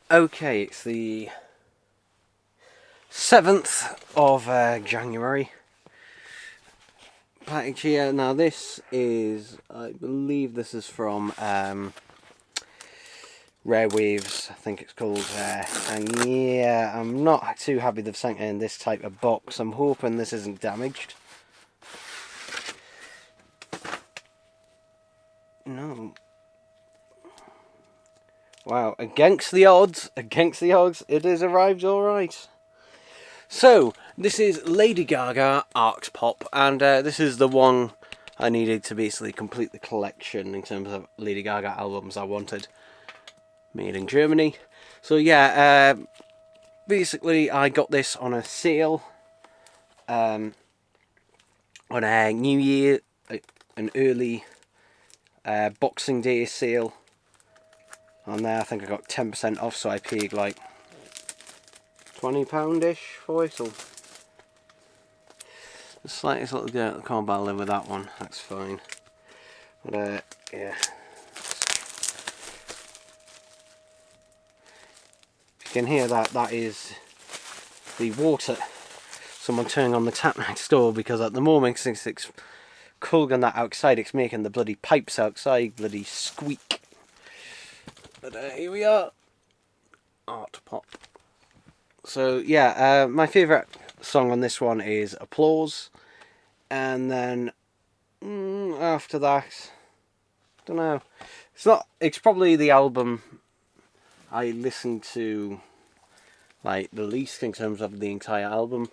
Okay, it's the 7th of January. Package here. Now this is, I believe this is from Rare Waves, I think it's called. And yeah, I'm not too happy they've sent it in this type of box. I'm hoping this isn't damaged. No. Wow, against the odds, it has arrived alright. So, this is Lady Gaga Art Pop, and this is the one I needed to basically complete the collection in terms of Lady Gaga albums I wanted. Made in Germany. So yeah, basically I got this on a sale, on a New Year, an early Boxing Day sale. On there I think I got 10% off, so I paid like £20-ish for it, so the slightest little dirt, I can't live with that one, that's fine. But yeah. You can hear that, that is the water. Someone turning on the tap next door, because at the moment, since it's cold and that outside, it's making the bloody pipes outside bloody squeak. But here we are. Art Pop. So yeah, my favourite song on this one is Applause. And then after that, don't know. It's probably the album I listened to like the least in terms of the entire album.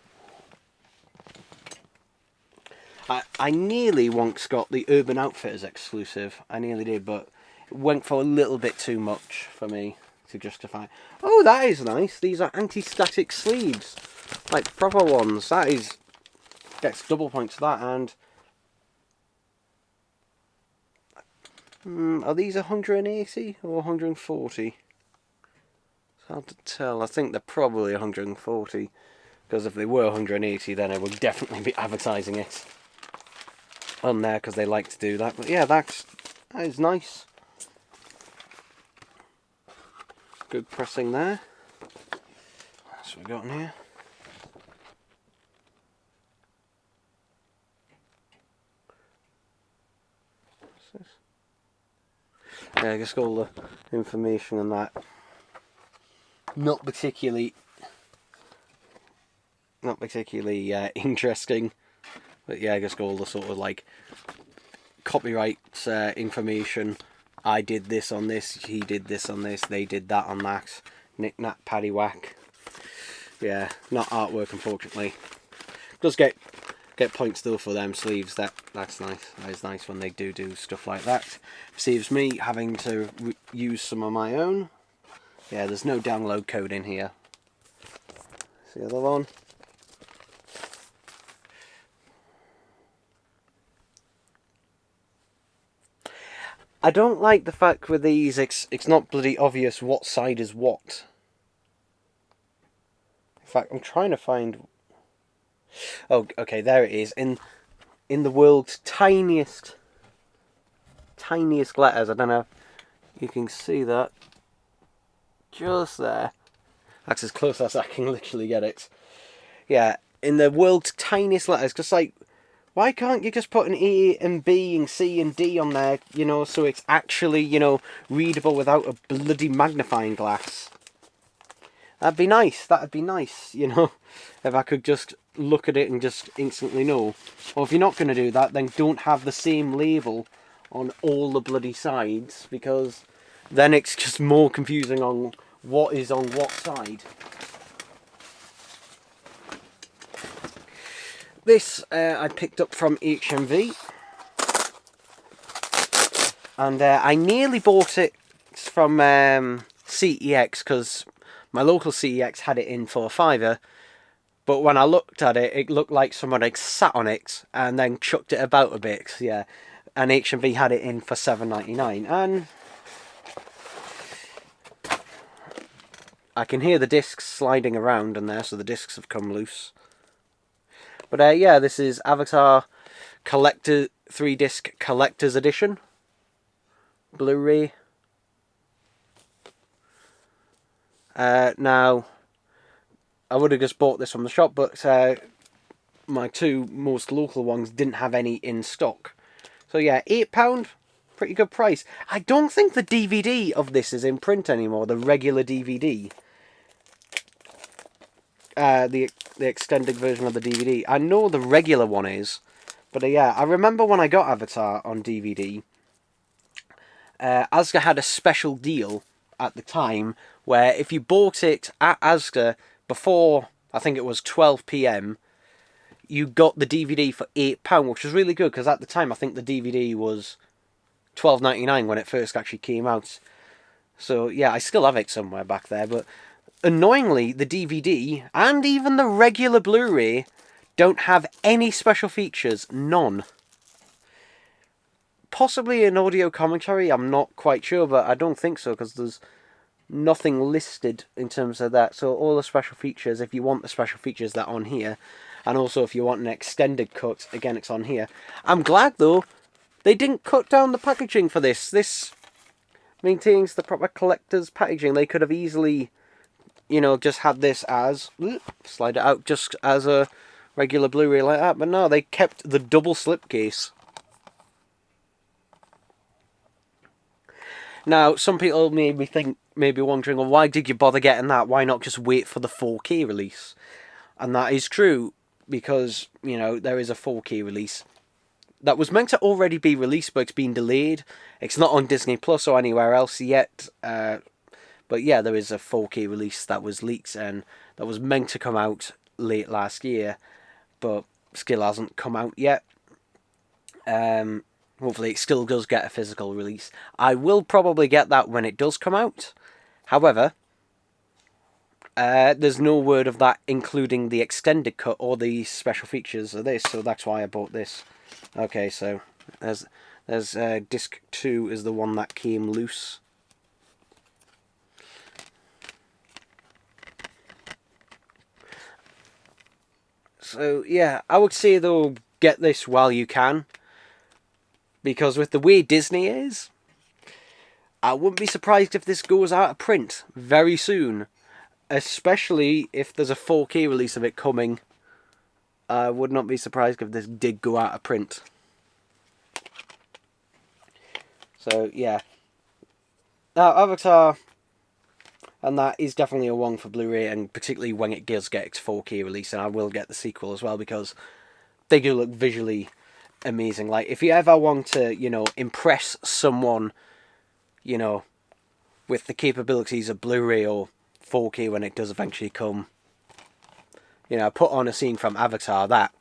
I nearly once got the Urban Outfitters exclusive. I nearly did, but it went for a little bit too much for me to justify. Oh, that is nice. These are anti-static sleeves, like proper ones. That is gets double points for that. And are these 180 or 140? It's hard to tell. I think they're probably 140, because if they were 180, then I would definitely be advertising it on there, because they like to do that. But yeah, that is nice. Good pressing there. That's what we got in here. What's this? Yeah, I guess all the information on that. Not particularly interesting. But yeah, I guess all the sort of like copyright information. I did this on this, he did this on this, they did that on that. Knick knack paddywhack. Yeah, not artwork unfortunately. Does get points still for them sleeves. That's nice. That is nice when they do stuff like that. Saves me having to use some of my own. Yeah, there's no download code in here. That's the other one. I don't like the fact with these, it's not bloody obvious what side is what. In fact, I'm trying to find... Oh, okay, there it is. In the world's tiniest letters. I don't know if you can see that. Just there. That's as close as I can literally get it. Yeah, in the world's tiniest letters. Because, like, why can't you just put an E and B and C and D on there, you know, so it's actually, you know, readable without a bloody magnifying glass? That'd be nice. That'd be nice, you know, if I could just look at it and just instantly know. Or if you're not going to do that, then don't have the same label on all the bloody sides, because then it's just more confusing on what is on what side. This I picked up from HMV, and I nearly bought it from CEX, because my local CEX had it in for £5, but when I looked at it, it looked like someone had sat on it and then chucked it about a bit. Yeah, and HMV had it in for £7.99, and I can hear the discs sliding around in there, so the discs have come loose. But yeah, this is Avatar Collector 3-disc Collector's Edition. Blu-ray. Now, I would have just bought this from the shop, but my two most local ones didn't have any in stock. So yeah, £8, pretty good price. I don't think the DVD of this is in print anymore, the regular DVD. The extended version of the DVD. I know the regular one is, but yeah, I remember when I got Avatar on DVD, Asda had a special deal at the time where if you bought it at Asda before, I think it was 12 p.m, you got the DVD for £8, which was really good because at the time I think the DVD was £12.99 when it first actually came out. So yeah, I still have it somewhere back there, but annoyingly, the DVD and even the regular Blu-ray don't have any special features. None. Possibly an audio commentary, I'm not quite sure, but I don't think so because there's nothing listed in terms of that. So all the special features, if you want the special features, that on here. And also if you want an extended cut, again, it's on here. I'm glad, though, they didn't cut down the packaging for this. This maintains the proper collector's packaging. They could have easily, you know, just had this as, slide it out, just as a regular Blu-ray like that. But no, they kept the double slipcase. Now, some people may be wondering, well, why did you bother getting that? Why not just wait for the 4K release? And that is true, because, you know, there is a 4K release that was meant to already be released, but it's been delayed. It's not on Disney Plus or anywhere else yet. But yeah, there is a 4K release that was leaked and that was meant to come out late last year, but still hasn't come out yet. Hopefully it still does get a physical release. I will probably get that when it does come out. However, there's no word of that including the extended cut or the special features of this, so that's why I bought this. Okay, so there's disc 2 is the one that came loose. So yeah, I would say though, get this while you can, because with the way Disney is, I wouldn't be surprised if this goes out of print very soon, especially if there's a 4K release of it coming. I would not be surprised if this did go out of print. So yeah, now Avatar, and that is definitely a one for Blu-ray, and particularly when it does get its 4K release, and I will get the sequel as well because they do look visually amazing. Like, if you ever want to, you know, impress someone, you know, with the capabilities of Blu-ray or 4K when it does eventually come, you know, put on a scene from Avatar, that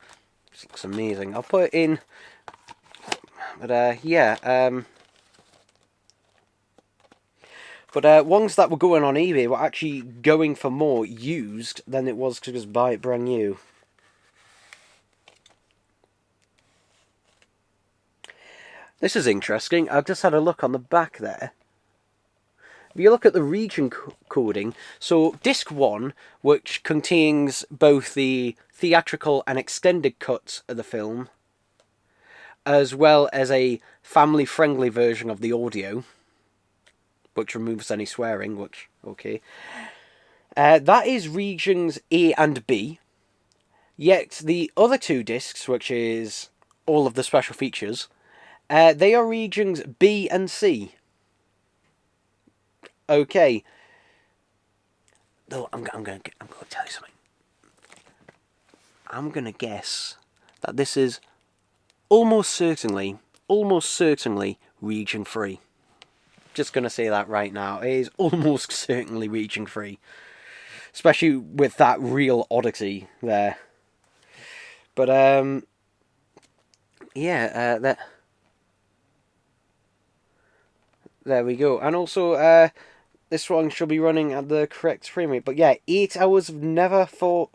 just looks amazing. I'll put it in, but yeah, but ones that were going on eBay were actually going for more used than it was to just buy it brand new. This is interesting. I've just had a look on the back there. If you look at the region coding, so disc 1, which contains both the theatrical and extended cuts of the film, as well as a family-friendly version of the audio, which removes any swearing, which, okay. That is regions A and B, yet the other two discs, which is all of the special features, they are regions B and C. Okay. Though I'm going to tell you something. I'm going to guess that this is almost certainly region 3. Just going to say that right now. It is almost certainly region 3. Especially with that real oddity there. But, yeah, there we go. And also, this one should be running at the correct frame rate. But yeah, 8 hours of never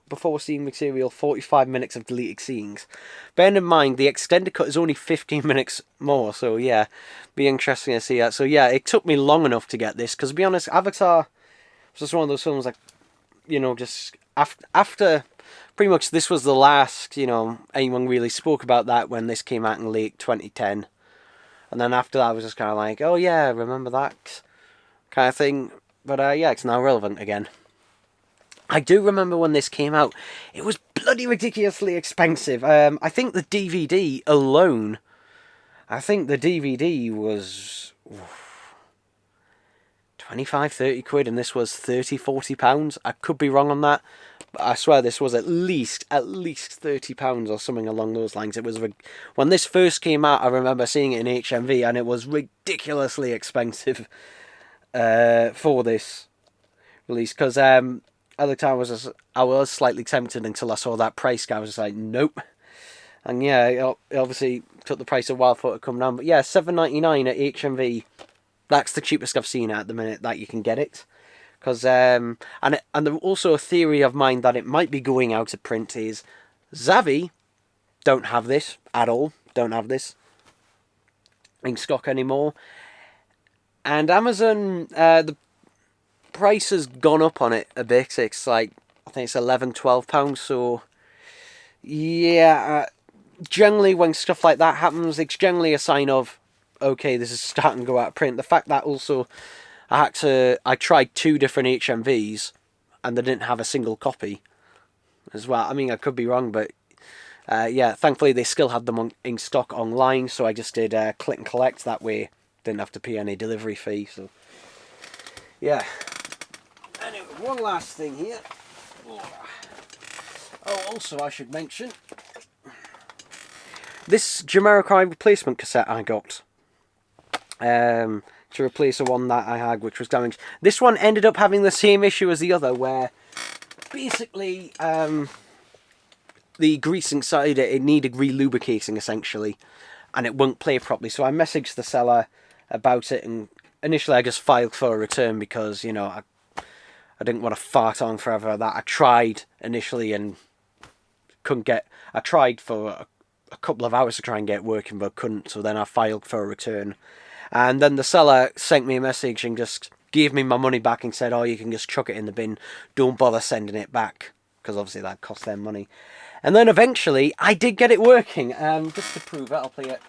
before seen material, 45 minutes of deleted scenes. Bear in mind, the extended cut is only 15 minutes more. So yeah, be interesting to see that. So yeah, it took me long enough to get this. Because to be honest, Avatar was just one of those films like, you know, just after pretty much this was the last, you know, anyone really spoke about that when this came out in late 2010. And then after that, I was just kind of like, oh yeah, remember that kind of thing. But yeah, it's now relevant again. I do remember when this came out, it was bloody ridiculously expensive. I think the DVD alone, I think the DVD was 25, 30 quid, and this was 30, 40 pounds. I could be wrong on that, but I swear this was at least 30 pounds or something along those lines. It was when this first came out, I remember seeing it in HMV, and it was ridiculously expensive for this release, because at the time I was slightly tempted until I saw that price. I was just like, nope. And yeah, it obviously took the price a while for it to come down. But yeah, $7.99 at HMV. That's the cheapest I've seen at the minute that you can get it. Because and also a theory of mine that it might be going out of print is Zavvi don't have this at all. Don't have this in stock anymore. And Amazon, the price has gone up on it a bit. It's like, I think it's £11, £12. So yeah, generally when stuff like that happens, it's generally a sign of, okay, this is starting to go out of print. The fact that also I tried 2 different HMVs and they didn't have a single copy as well. I mean, I could be wrong, but yeah, thankfully they still had them in stock online, so I just did click and collect. That way, didn't have to pay any delivery fee. So yeah. Anyway, one last thing here. Oh, also I should mention this Jamiroquai replacement cassette I got. To replace the one that I had, which was damaged. This one ended up having the same issue as the other, where basically the grease inside it needed re-lubricating essentially, and it wouldn't play properly. So I messaged the seller about it, and initially I just filed for a return because, you know, I didn't want to fart on forever. That I tried initially and couldn't get. I tried for a couple of hours to try and get it working, but couldn't. So then I filed for a return. And then the seller sent me a message and just gave me my money back and said, oh, you can just chuck it in the bin. Don't bother sending it back. Because obviously that cost them money. And then eventually, I did get it working. Just to prove it, I'll play it.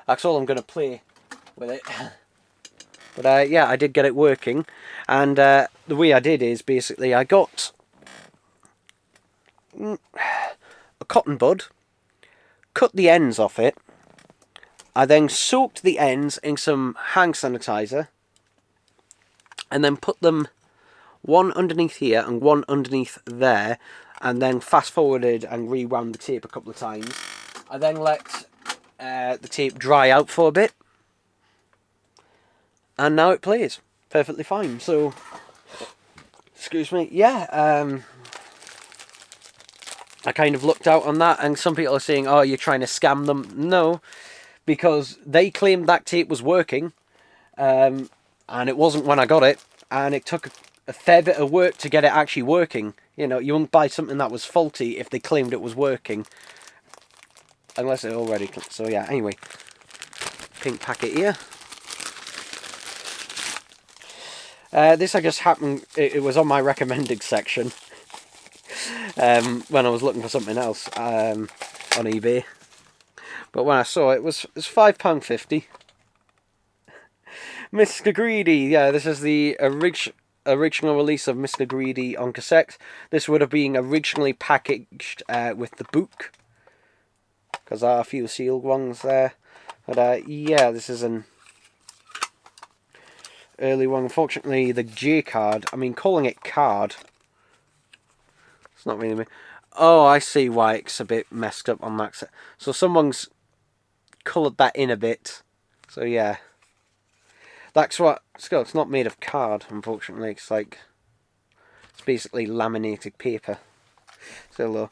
That's all I'm going to play with it. But yeah, I did get it working. And the way I did is basically I got a cotton bud, cut the ends off it. I then soaked the ends in some hand sanitizer and then put them one underneath here and one underneath there, and then fast forwarded and rewound the tape a couple of times. I then let the tape dry out for a bit, and now it plays perfectly fine. So, excuse me, yeah, I kind of looked out on that, and some people are saying, oh, you're trying to scam them. No, because they claimed that tape was working, and it wasn't when I got it, and it took a fair bit of work to get it actually working. You know, you wouldn't buy something that was faulty if they claimed it was working, unless it already. So yeah, anyway, pink packet here. This I just happened, it was on my recommended section when I was looking for something else on eBay. But when I saw it, it was £5.50. Mr. Greedy, yeah, this is the original release of Mr. Greedy on cassette. This would have been originally packaged with the book, because there are a few sealed ones there. But yeah, this is an early one. Unfortunately, the J card, I mean, calling it card, it's not really me. Oh, I see why it's a bit messed up on that. So someone's coloured that in a bit. So yeah, that's what. Still, it's not made of card, unfortunately. It's like, it's basically laminated paper. So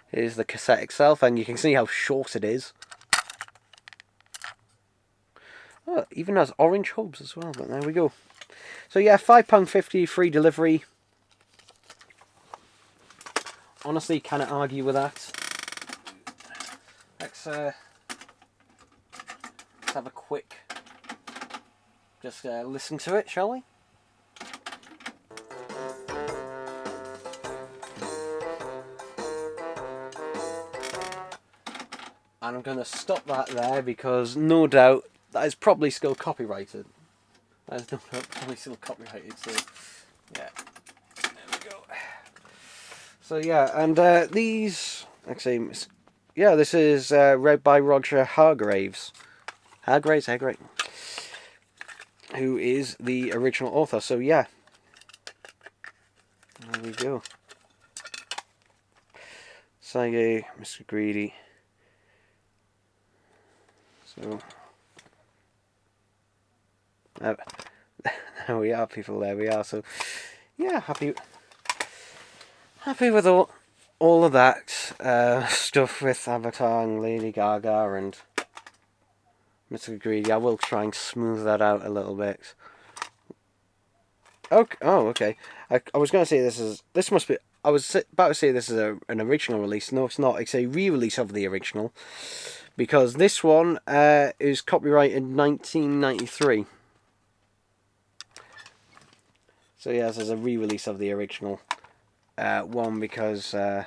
here's the cassette itself, and you can see how short it is. Oh, it even has orange hubs as well, but there we go. So yeah, £5.50, free delivery. Honestly, cannot argue with that. Let's have a quick, just listen to it, shall we? And I'm going to stop that there because no doubt that is probably still copyrighted. That is no doubt probably still copyrighted, so yeah. There we go. So yeah, and these, actually, yeah, this is read by Roger Hargraves. Hargraves, who is the original author. So yeah, there we go. Sage, Mr. Greedy. So there we are, people. There we are. So yeah, happy with all of that stuff with Avatar and Lady Gaga and Mr. Greedy. I will try and smooth that out a little bit. Okay. Oh, okay. I was going to say this must be. I was about to say this is an original release. No, it's not. It's a re-release of the original, because this one is copyrighted 1993. So yeah, this is a re-release of the original one, because I'm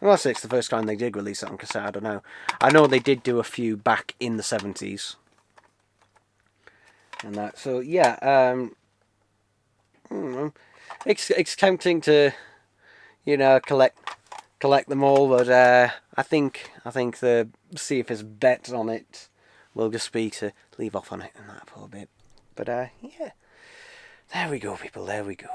going to say it's the first time they did release it on cassette. I don't know. I know they did do a few back in the 70s. And that. So yeah. It's tempting to, collect them all, but I think the safest bet on it will just be to leave off on it and that for a bit. But yeah, there we go, people. There we go.